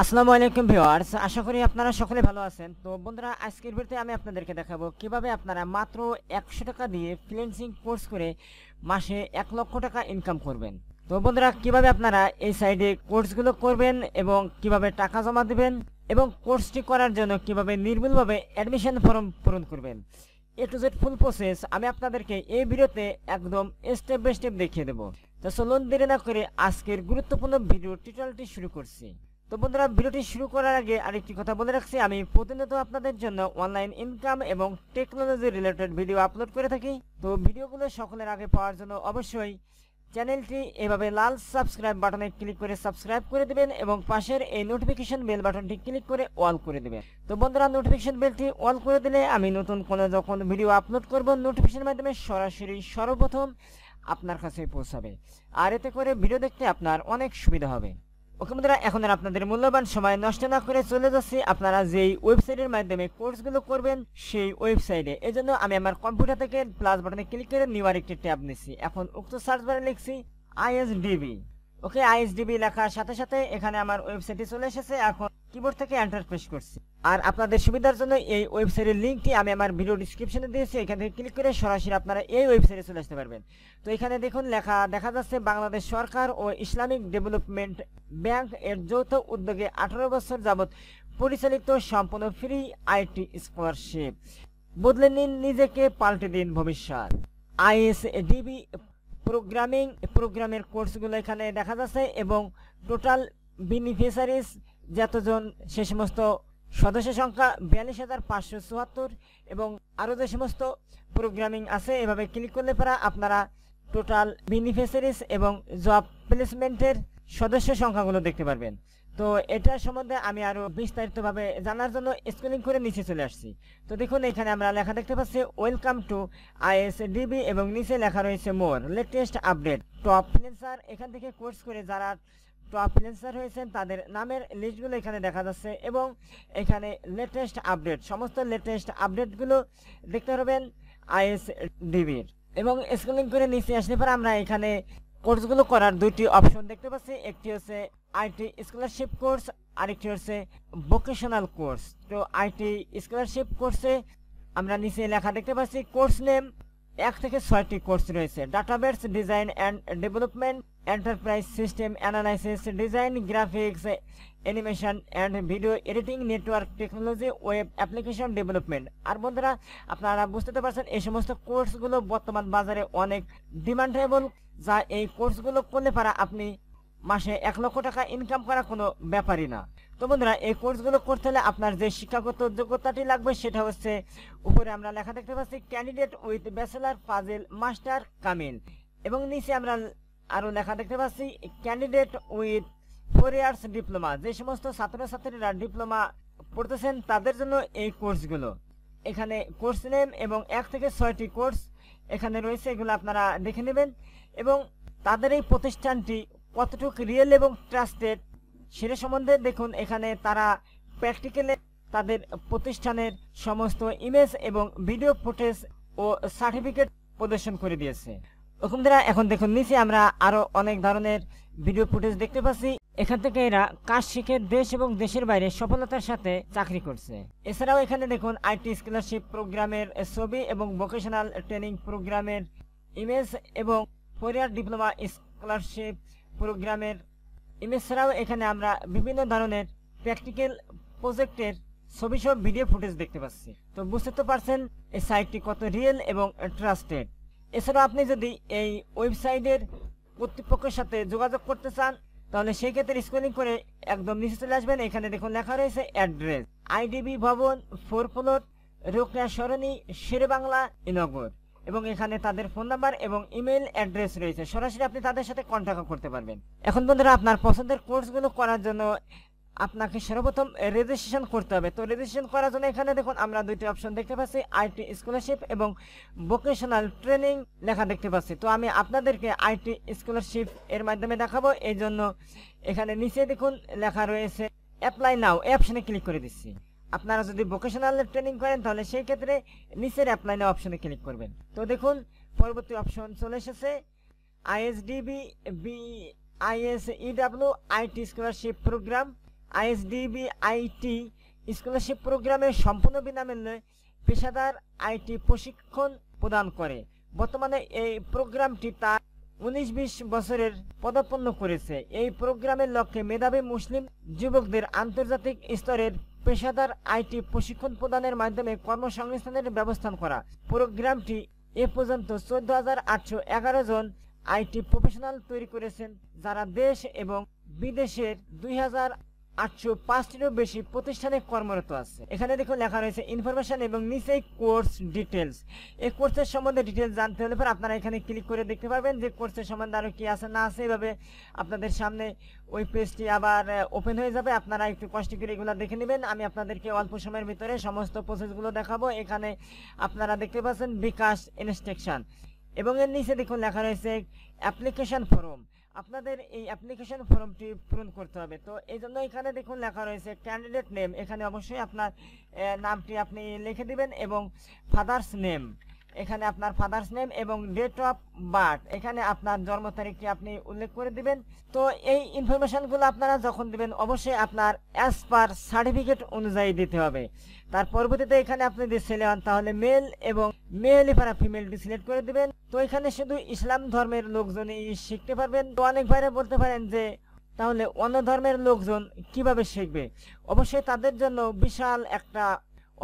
আসসালামু আলাইকুম ভিউয়ার্স, আশা করি আপনারা সকলে ভালো আছেন। তো বন্ধুরা, আজকের ভিডিওতে আমি আপনাদেরকে দেখাবো কিভাবে আপনারা মাত্র 100 টাকা দিয়ে ফ্রিল্যান্সিং কোর্স করে মাসে 1 লক্ষ টাকা ইনকাম করবেন। তো বন্ধুরা, কিভাবে আপনারা এই সাইডে কোর্সগুলো করবেন এবং কিভাবে টাকা জমা দিবেন এবং কোর্সটি করার জন্য কিভাবে নির্ভুলভাবে অ্যাডমিশন ফর্ম পূরণ করবেন, এ টু জেড ফুল প্রসেস আমি আপনাদেরকে এই ভিডিওতে একদম স্টেপ বাই স্টেপ দেখিয়ে দেবো। তো চলুন দেরি না করে আজকের গুরুত্বপূর্ণ ভিডিও টিউটোরিয়ালটি শুরু করছি। তো বন্ধুরা, ভিডিওটি শুরু করার আগে আরেকটি কথা বলে রাখছি, আমি প্রতিনিয়ত আপনাদের জন্য অনলাইন ইনকাম এবং টেকনোলজি রিলেটেড ভিডিও আপলোড করে থাকি। তো ভিডিওগুলো সকলের আগে পাওয়ার জন্য অবশ্যই চ্যানেলটি এভাবে লাল সাবস্ক্রাইব বাটনে ক্লিক করে সাবস্ক্রাইব করে দেবেন এবং পাশের এই নোটিফিকেশন বেল বাটনটি ক্লিক করে অল করে দেবেন। তো বন্ধুরা, নোটিফিকেশন বেলটি অল করে দিলে আমি নতুন কোনো যখন ভিডিও আপলোড করব নোটিফিকেশনের মাধ্যমে সরাসরি সর্বপ্রথম আপনার কাছে পৌঁছাবে, আর এতে করে ভিডিও দেখতে আপনার অনেক সুবিধা হবে। ওকে বন্ধুরা, এখন আর আপনাদের মূল্যবান সময় নষ্ট না করে চলে যাচ্ছি আপনারা যেই ওয়েবসাইটের মাধ্যমে কোর্সগুলো করবেন সেই ওয়েবসাইটে। এজন্য আমি আমার কম্পিউটার থেকে প্লাস বাটনে ক্লিক করে নিউ আরেকটি ট্যাব নিচ্ছি। এখন উক্ত সার্চ বারে লিখছি আইএসডিবি। ওকে, আইএসডিবি লেখার সাথে সাথে এখানে আমার ওয়েবসাইটে চলে এসেছে। এখন কিবোর্ড থেকে এন্টার প্রেস করছি। আর আপনাদের সুবিধার জন্য এই ওয়েবসাইটের লিঙ্কটি আমি আমার ভিডিও ডিসক্রিপশনে দিয়েছি, এখান থেকে ক্লিক করে সরাসরি আপনারা এই ওয়েবসাইটে চলে আসতে পারবেন। তো এখানে দেখুন লেখা দেখা যাচ্ছে বাংলাদেশ সরকার ও ইসলামিক ডেভেলপমেন্ট ব্যাংক এর যৌথ উদ্যোগে 18 বছর যাবৎ পরিচালিত সম্পূর্ণ ফ্রি আইটি স্কলারশিপ। বদলে নিন নিজেকে, পাল্টে দিন ভবিষ্যৎ। আইএসডিবি প্রোগ্রামের কোর্সগুলো এখানে দেখা যাচ্ছে এবং টোটাল বেনিফিশিয়ারিজ যতজন সে সমস্ত সদস্য সংখ্যা 42,574 এবং আরও যে সমস্ত প্রোগ্রামিং আছে এভাবে ক্লিক করলে পরে আপনারা টোটাল বেনিফিশিয়ারিজ এবং জব প্লেসমেন্টের সদস্য সংখ্যাগুলো দেখতে পারবেন। তো এটার সম্বন্ধে আমি আরও বিস্তারিতভাবে জানার জন্য স্ক্রলিং করে নিচে চলে আসছি। তো দেখুন এখানে আমরা লেখা দেখতে পাচ্ছি ওয়েলকাম টু আইএসডিবি এবং নিচে লেখা রয়েছে মোর লেটেস্ট আপডেট টপ ফ্রিল্যান্সার। এখান থেকে কোর্স করে যারা টপ ফ্রিল্যান্সার হয়েছেন তাদের নামের লিস্টগুলো এখানে দেখা যাচ্ছে এবং এখানে লেটেস্ট আপডেট সমস্ত লেটেস্ট আপডেটগুলো দেখতে পারবেন আইএসডিবির। এবং স্ক্রলিং করে নিচে আসলে পরে আমরা এখানে কোর্সগুলো করার দুইটি অপশন দেখতে পাচ্ছি, একটি হচ্ছে আইটি স্কলারশিপ কোর্স, আরেকটি হচ্ছে ভোকেশনাল কোর্স। তো আইটি স্কলারশিপ কোর্সে আমরা নিচে লেখা দেখতে পাচ্ছি কোর্স নেম 1 থেকে 6টি কোর্স রয়েছে। Database design and development, enterprise system analysis, design graphics, animation and video editing, network technology, web application development. আর বন্ধুরা, আপনারা বুঝতে পারছেন এই সমস্ত কোর্সগুলো বর্তমান বাজারে অনেক ডিমান্ডেবল, যা এই কোর্সগুলো করলে পারা আপনি মাসে 1 লক্ষ টাকা ইনকাম করা কোনো ব্যাপারই না। তো বন্ধুরা, এই কোর্সগুলো করতে হলে আপনার যে শিক্ষাগত যোগ্যতাটি লাগবে সেটা হচ্ছে উপরে আমরা লেখা দেখতে পাচ্ছি candidate with bachelor Fazil master Kamil এবং নিচে আমরা আরও লেখা দেখতে পাচ্ছি ক্যান্ডিডেট উইথ 4 ইয়ার্স ডিপ্লোমা। যে সমস্ত ছাত্রছাত্রীরা ডিপ্লোমা পড়তেছেন তাদের জন্য এই কোর্সগুলো। এখানে কোর্স নেম এবং 1 থেকে 6টি কোর্স এখানে রয়েছে, এগুলো আপনারা দেখে নেবেন এবং তাদের এই প্রতিষ্ঠানটি কতটুকু রিয়েল এবং ট্রাস্টেড সেটা সম্বন্ধে দেখুন। এখানে তারা প্র্যাকটিক্যালে তাদের প্রতিষ্ঠানের সমস্ত ইমেজ এবং ভিডিও ফুটেজ ও সার্টিফিকেট প্রদর্শন করে দিয়েছে। ওখানরা এখন দেখুন নিচে আমরা আরো অনেক ধরনের ভিডিও ফুটেজ দেখতে পাচ্ছি। এখান থেকে এরা কাজ শিখে দেশ এবং দেশের বাইরে সফলতার সাথে চাকরি করছে। এছাড়াও এখানে দেখুন আইটি স্কলারশিপ প্রোগ্রামের ছবি এবং ভোকেশনাল ট্রেনিং প্রোগ্রামের ইমেজ এবং 4 ইয়ার ডিপ্লোমা স্কলারশিপ প্রোগ্রামের ইমেজ ছাড়াও এখানে আমরা বিভিন্ন ধরনের প্র্যাকটিক্যাল প্রজেক্টের ছবি সব ভিডিও ফুটেজ দেখতে পাচ্ছি। তো বুঝতে তো পারছেন এই সাইটটি কত রিয়েল এবং ট্রাস্টেড। এছাড়াও আপনি যদি এই ওয়েবসাইটের কর্তৃপক্ষের সাথে যোগাযোগ করতে চান তাহলে সেই ক্ষেত্রে স্ক্রলিং করে একদম নিচে চলে আসবেন। এখানে দেখুন লেখা রয়েছে অ্যাড্রেস আইডিবি ভবন 4 ফ্লোর, রোকেয়া সরণি, শেরেবাংলা, নগর এবং এখানে তাদের ফোন নাম্বার এবং ইমেল অ্যাড্রেস রয়েছে, সরাসরি আপনি তাদের সাথে কন্ট্যাক্ট করতে পারবেন। এখন বন্ধুরা, আপনার পছন্দের কোর্সগুলো করার জন্য আপনাকে সর্বপ্রথম রেজিস্ট্রেশন করতে হবে। তো রেজিস্ট্রেশন করার জন্য এখানে দেখুন আমরা দুইটি অপশন দেখতে পাচ্ছি, আইটি স্কলারশিপ এবং ভোকেশনাল ট্রেনিং লেখা দেখতে পাচ্ছি। তো আমি আপনাদেরকে আইটি স্কলারশিপ এর মাধ্যমে দেখাবো, এই জন্য এখানে নিচে দেখুন লেখা রয়েছে অ্যাপ্লাই নাও, এই অপশনে ক্লিক করে দিচ্ছি। আপনারা যদি ভোকেশনাল ট্রেনিং করেন তাহলে সেই ক্ষেত্রে নিচের অ্যাপ্লাই নাও অপশনে ক্লিক করবেন। তো দেখুন পরবর্তী অপশন চলে এসেছে ISDB-bisew IT scholarship program ISDB scholarship প্রোগ্রামে সম্পূর্ণ বিনামূল্যে পেশাদার আইটি প্রশিক্ষণ প্রদান করে। বর্তমানে এই প্রোগ্রামটি তার 19-20 বছরের পদার্পণ করেছে। এই প্রোগ্রামের লক্ষ্যে মেধাবী মুসলিম যুবকদের আন্তর্জাতিক স্তরের পেশাদার আইটি প্রশিক্ষণ প্রদানের মাধ্যমে কর্মসংস্থানের ব্যবস্থা করা। প্রোগ্রামটি এ পর্যন্ত 14,811 জন আইটি প্রফেশনাল তৈরি করেছেন, যারা দেশ এবং বিদেশের 2,805টিরও বেশি প্রতিষ্ঠানে কর্মরত আছে। এখানে দেখুন লেখা রয়েছে ইনফরমেশন এবং নিচেই কোর্স ডিটেলস। এই কোর্সের সম্বন্ধে ডিটেলস জানতে হলে পর আপনারা এখানে ক্লিক করে দেখতে পারবেন যে কোর্সের সম্বন্ধে আরও কি আছে না আছে। এভাবে আপনাদের সামনে ওই পেজটি আবার ওপেন হয়ে যাবে। আপনারা একটু কষ্ট করে এগুলো দেখে নেবেন। আমি আপনাদেরকে অল্প সময়ের ভিতরে সমস্ত প্রসেসগুলো দেখাবো। এখানে আপনারা দেখতে পাচ্ছেন বিকাশ ইনস্ট্রাকশন এবং এর নিচে দেখুন লেখা রয়েছে অ্যাপ্লিকেশন ফর্ম। আপনাদের এই অ্যাপ্লিকেশন ফর্মটি পূরণ করতে হবে। তো এই জন্য এখানে দেখুন লেখা রয়েছে ক্যান্ডিডেট নেম। এখানে অবশ্যই আপনার নামটি আপনি লিখে দিবেন এবং ফাদার্স নেম, এখানে আপনার ফাদার্স নেম এবং ডেট অফ বার্থ, এখানে আপনার জন্ম তারিখটি আপনি উল্লেখ করে দিবেন। তো এই ইনফরমেশনগুলো আপনারা যখন দিবেন অবশ্যই আপনার অ্যাজ পার সার্টিফিকেট অনুযায়ী দিতে হবে। তার পরবর্তীতে এখানে আপনি যদি ছেলে হন তাহলে মেল এবং মেল পারা ফিমেলটি সিলেক্ট করে দিবেন। তো এখানে শুধু ইসলাম ধর্মের লোকজনই শিখতে পারবেন। তো অনেক ভাইরা বলতে পারেন যে তাহলে অন্য ধর্মের লোকজন কিভাবে শিখবে? অবশ্যই তাদের জন্য বিশাল একটা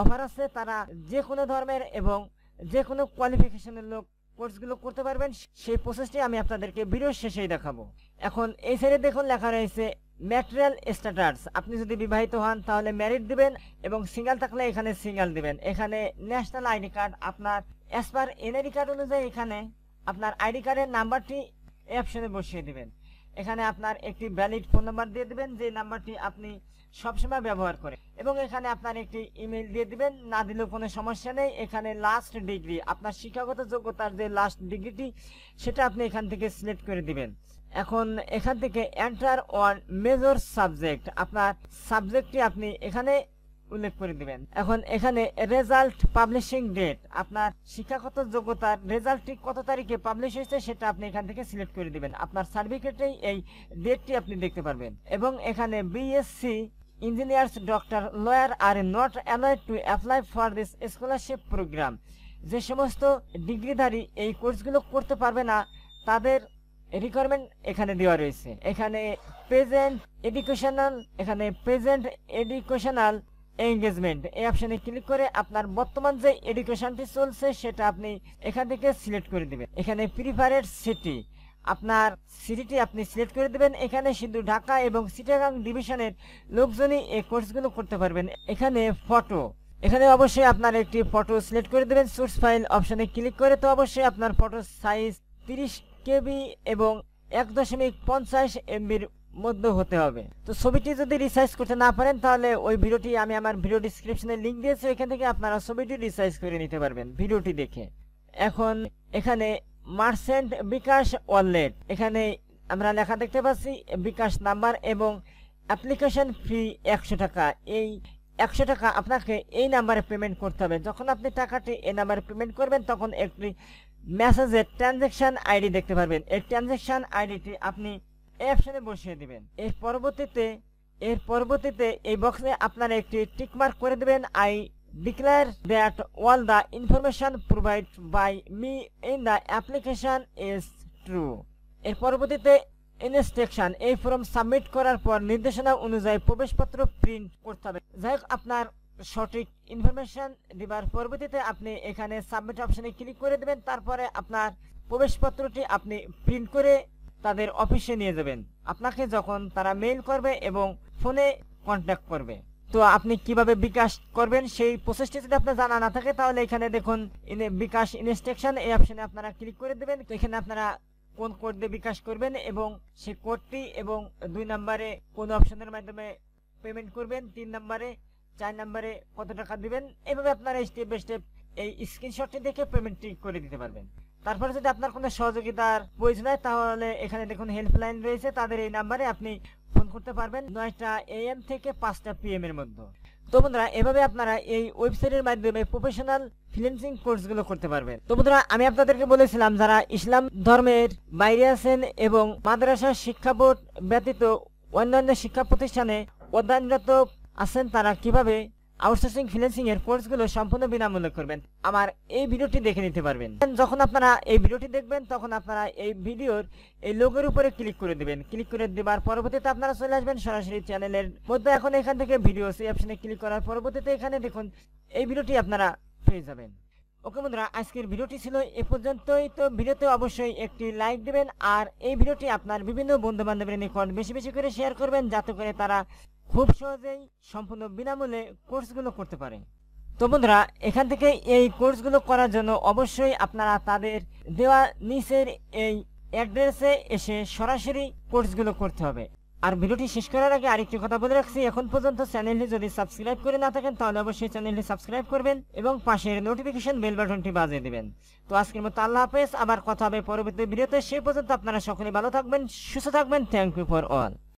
অফার আছে। তারা যে কোনো ধর্মের এবং যে কোনো কোয়ালিফিকেশনের লোক কোর্সগুলো করতে পারবেন। সেই প্রসেসটি আমি আপনাদেরকে ভিডিওর শেষেই দেখাবো। এখন এই সাইডে দেখুন লেখা রয়েছে ম্যাটেরিয়াল স্ট্যাটাস। আপনি যদি বিবাহিত হন তাহলে ম্যারিড দিবেন এবং সিঙ্গেল থাকলে এখানে সিঙ্গেল দিবেন। এখানে ন্যাশনাল আইডি কার্ড আপনার অ্যাজ পার এনআইডি কার্ড অনুযায়ী এখানে আপনার আইডি কার্ডের নাম্বারটি এই অপশনে বসিয়ে দিবেন। এখানে আপনার একটি ভ্যালিড ফোন নাম্বার দিয়ে দিবেন যে নাম্বারটি আপনি সবসময় ব্যবহার করেন এবং এখানে আপনার একটি ইমেল দিয়ে দিবেন। না দিলেও কোনো সমস্যা নেই। এখানে লাস্ট ডিগ্রি, আপনার শিক্ষাগত যোগ্যতার যে লাস্ট ডিগ্রিটি সেটা আপনি এখান থেকে সিলেক্ট করে দিবেন। এখন এখান থেকে এন্টার অন মেজর সাবজেক্ট, আপনার সাবজেক্টটি আপনি এখানে উল্লেখ করে দিবেন। এখন এখানে রেজাল্ট পাবলিশিং ডেট, আপনার শিক্ষাগত যোগ্যতার রেজাল্টটি কত তারিখে পাবলিশ হয়েছে সেটা আপনি এখান থেকে সিলেক্ট করে দিবেন। আপনার সার্টিফিকেটেই এই ডেটটি আপনি দেখতে পারবেন। এবং এখানে BSc engineers, doctor, lawyer are not allowed to apply for this scholarship program. যে সমস্ত ডিগ্রিধারী এই কোর্সগুলো করতে পারবে না তাদের রিকোয়ারমেন্ট এখানে দেওয়া রয়েছে। এখানে প্রেজেন্ট এডুকেশনাল এঙ্গেজমেন্ট এই অপশনে ক্লিক করে আপনার বর্তমান যে এডুকেশনটি চলছে সেটা আপনি এখান থেকে সিলেক্ট করে দিবেন। এখানে প্রিফারেড সিটি, আপনার সিটিটি আপনি সিলেক্ট করে দিবেন। এখানে শুধু ঢাকা এবং চিটাগাং ডিভিশনের লোকজনই এই কোর্সগুলো করতে পারবেন। এখানে ফটো, এখানে অবশ্যই আপনার একটি ফটো সিলেক্ট করে দেবেন। সোর্স ফাইল অপশনে ক্লিক করে তো অবশ্যই আপনার ফটো সাইজ 30 KB এবং 1.50 MBর মধ্যে হতে হবে। তো ছবিটি যদি রিসাইজ করতে না পারেন তাহলে ওই ভিডিওটি আমি আমার ভিডিও ডিসক্রিপশনে লিংক দিয়েছি, এখান থেকে আপনারা ছবিটি রিসাইজ করে নিতে পারবেন ভিডিওটি দেখে। এখন এখানে মার্চেন্ট বিকাশ ওয়ালেট, এখানে আমরা লেখা দেখতে পাচ্ছি বিকাশ নাম্বার এবং অ্যাপ্লিকেশন ফি 100 টাকা। এই 100 টাকা আপনাকে এই নাম্বারে পেমেন্ট করতে হবে। যখন আপনি টাকাটি এই নাম্বারে পেমেন্ট করবেন তখন একটি মেসেজের ট্রানজ্যাকশন আইডি দেখতে পারবেন। এই ট্রানজ্যাকশন আইডিটি আপনি এই অপশনে বসিয়ে দিবেন। এর পরবর্তীতে এই বক্সে আপনারা একটি টিক মার্ক করে দিবেন। I declare that all the information provide by me in the application is true. এর পরবর্তীতে ইনস্ট্রাকশন, এই ফর্ম সাবমিট করার পর নির্দেশনা অনুযায়ী প্রবেশপত্র প্রিন্ট করতে হবে। যাই হোক, আপনার সঠিক ইনফরমেশন দিবার পরবর্তীতে আপনি এখানে সাবমিট অপশনে ক্লিক করে দেবেন। তারপরে আপনার প্রবেশপত্রটি আপনি প্রিন্ট করে তাদের অফিসে নিয়ে যাবেন। আপনাকে যখন তারা মেইল করবে এবং ফোনে কন্ট্যাক্ট করবে। তো আপনি কিভাবে বিকাশ করবেন সেই প্রসেসটি যদি আপনার জানা না থাকে তাহলে এখানে দেখুন বিকাশ ইনস্ট্রাকশন, এই অপশনে আপনারা ক্লিক করে দেবেন। তো এখানে আপনারা কোন কোড দিয়ে বিকাশ করবেন এবং সেই কোডটি এবং 2 নম্বরে কোন অপশনের মাধ্যমে পেমেন্ট করবেন, 3 নম্বরে 4 নম্বরে কত টাকা দিবেন, এভাবে আপনারা স্টেপ বাই স্টেপ এই স্ক্রিনশটটি দেখে পেমেন্টটি করে দিতে পারবেন। তারপরে যদি আপনার কোনো সহযোগিতার প্রয়োজন হয় তাহলে এখানে দেখুন হেল্পলাইন রয়েছে, তাদের এই নাম্বারে আপনি ফোন করতে পারবেন 9টা AM থেকে 5টা PM এর মধ্যে। তো বন্ধুরা, এভাবে আপনারা এই ওয়েবসাইটের মাধ্যমে প্রফেশনাল ফ্রিল্যান্সিং কোর্সগুলো করতে পারবেন। তো বন্ধুরা, আমি আপনাদেরকে বলেছিলাম যারা ইসলাম ধর্মের বাইরে আছেন এবং মাদ্রাসা শিক্ষা বোর্ড ব্যতীত অন্যান্য শিক্ষা প্রতিষ্ঠানে অধ্যয়নরত আছেন তারা কিভাবে আউটসোর্সিং ফ্রিল্যান্সিং এর কোর্সগুলো সম্পূর্ণ বিনামূল্যে করবেন আমার এই ভিডিওটি দেখে নিতে পারবেন। যখন আপনারা এই ভিডিওটি দেখবেন তখন আপনারা এই ভিডিওর এই লোগোর উপরে ক্লিক করে দিবেন। ক্লিক করে দেবার পরবর্তীতে আপনারা চলে আসবেন সরাসরি চ্যানেলের মধ্যে। এখন এখান থেকে ভিডিওস এই অপশনে ক্লিক করার পরবর্তীতে এখানে দেখুন এই ভিডিওটি আপনারা পেয়ে যাবেন। ওকে বন্ধুরা, আজকের ভিডিওটি ছিল এ পর্যন্তই। তো ভিডিওতে অবশ্যই একটি লাইক দিবেন আর এই ভিডিওটি আপনার বিভিন্ন বন্ধু বান্ধবের নিকট বেশি বেশি করে শেয়ার করবেন, যাতে করে তারা খুব সহজেই সম্পূর্ণ বিনামূল্যে কোর্সগুলো করতে পারে। তো বন্ধুরা, এখান থেকে এই কোর্সগুলো করার জন্য অবশ্যই আপনারা তাদের দেওয়া নিচের এই অ্যাড্রেসে এসে সরাসরি কোর্সগুলো করতে হবে। আর ভিডিওটি শেষ করার আগে আরেকটি কথা বলে রাখছি, এখন পর্যন্ত চ্যানেলটি যদি সাবস্ক্রাইব করে না থাকেন তাহলে অবশ্যই চ্যানেলটি সাবস্ক্রাইব করবেন এবং পাশের নোটিফিকেশন বেল বাটনটি বাজিয়ে দিবেন। তো আজকের মতো আল্লাহ হাফেজ, আবার কথা হবে পরবর্তী ভিডিওতে। সেই পর্যন্ত আপনারা সকলে ভালো থাকবেন, সুস্থ থাকবেন। Thank you for all.